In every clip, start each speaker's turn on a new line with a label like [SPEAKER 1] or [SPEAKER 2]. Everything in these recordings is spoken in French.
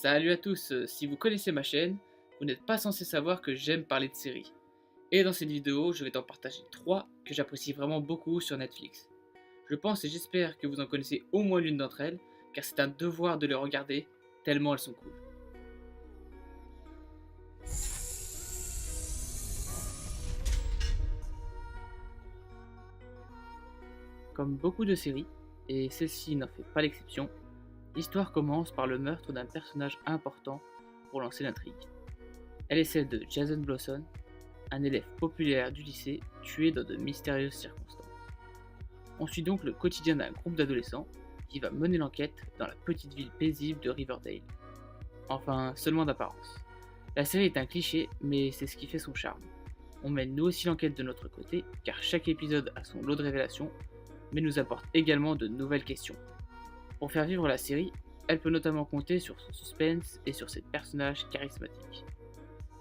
[SPEAKER 1] Salut à tous, si vous connaissez ma chaîne, vous n'êtes pas censé savoir que j'aime parler de séries. Et dans cette vidéo, je vais t'en partager 3 que j'apprécie vraiment beaucoup sur Netflix. Je pense et j'espère que vous en connaissez au moins l'une d'entre elles, car c'est un devoir de les regarder, tellement elles sont cool. Comme beaucoup de séries, et celle-ci n'en fait pas l'exception, l'histoire commence par le meurtre d'un personnage important pour lancer l'intrigue. Elle est celle de Jason Blossom, un élève populaire du lycée tué dans de mystérieuses circonstances. On suit donc le quotidien d'un groupe d'adolescents qui va mener l'enquête dans la petite ville paisible de Riverdale. Enfin, seulement d'apparence. La série est un cliché, mais c'est ce qui fait son charme. On mène nous aussi l'enquête de notre côté, car chaque épisode a son lot de révélations, mais nous apporte également de nouvelles questions. Pour faire vivre la série, elle peut notamment compter sur son suspense et sur ses personnages charismatiques.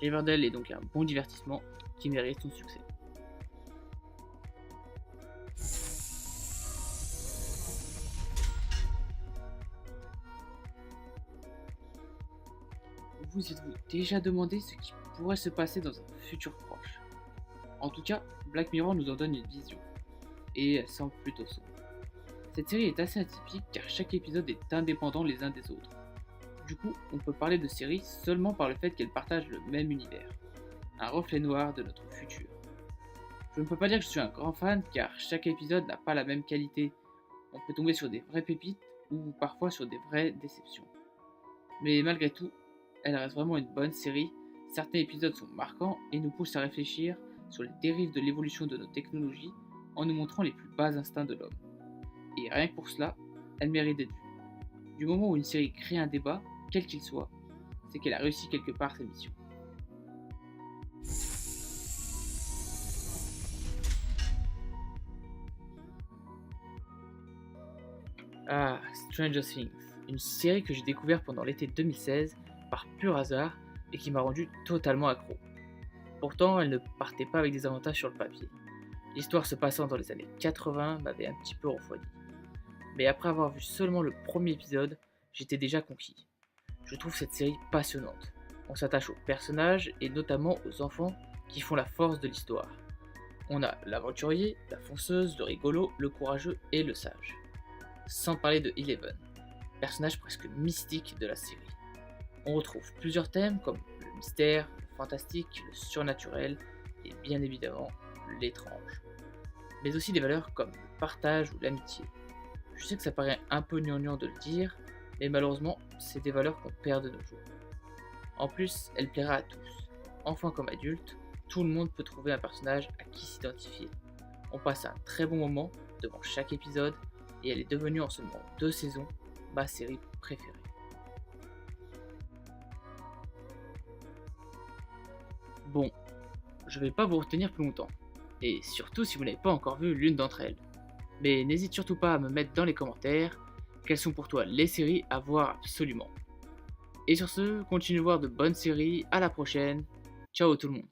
[SPEAKER 1] Riverdale est donc un bon divertissement qui mérite son succès. Vous êtes-vous déjà demandé ce qui pourrait se passer dans un futur proche? En tout cas, Black Mirror nous en donne une vision, et elle semble plutôt sombre. Cette série est assez atypique car chaque épisode est indépendant les uns des autres. Du coup, on peut parler de série seulement par le fait qu'elles partagent le même univers, un reflet noir de notre futur. Je ne peux pas dire que je suis un grand fan car chaque épisode n'a pas la même qualité. On peut tomber sur des vraies pépites ou parfois sur des vraies déceptions. Mais malgré tout, elle reste vraiment une bonne série. Certains épisodes sont marquants et nous poussent à réfléchir sur les dérives de l'évolution de nos technologies en nous montrant les plus bas instincts de l'homme. Et rien que pour cela, elle mérite d'être vue. Du moment où une série crée un débat, quel qu'il soit, c'est qu'elle a réussi quelque part sa mission. Ah, Stranger Things, une série que j'ai découverte pendant l'été 2016 par pur hasard et qui m'a rendu totalement accro. Pourtant, elle ne partait pas avec des avantages sur le papier. L'histoire se passant dans les années 80 m'avait un petit peu refroidi. Mais après avoir vu seulement le premier épisode, j'étais déjà conquis. Je trouve cette série passionnante. On s'attache aux personnages et notamment aux enfants qui font la force de l'histoire. On a l'aventurier, la fonceuse, le rigolo, le courageux et le sage. Sans parler de Eleven, personnage presque mystique de la série. On retrouve plusieurs thèmes comme le mystère, le fantastique, le surnaturel et bien évidemment l'étrange. Mais aussi des valeurs comme le partage ou l'amitié. Je sais que ça paraît un peu gnangnan de le dire, mais malheureusement, c'est des valeurs qu'on perd de nos jours. En plus, elle plaira à tous. Enfants comme adultes, tout le monde peut trouver un personnage à qui s'identifier. On passe un très bon moment devant chaque épisode et elle est devenue en seulement 2 saisons ma série préférée. Bon, je vais pas vous retenir plus longtemps, et surtout si vous n'avez pas encore vu l'une d'entre elles. Mais n'hésite surtout pas à me mettre dans les commentaires quelles sont pour toi les séries à voir absolument. Et sur ce, continue de voir de bonnes séries, à la prochaine, ciao tout le monde.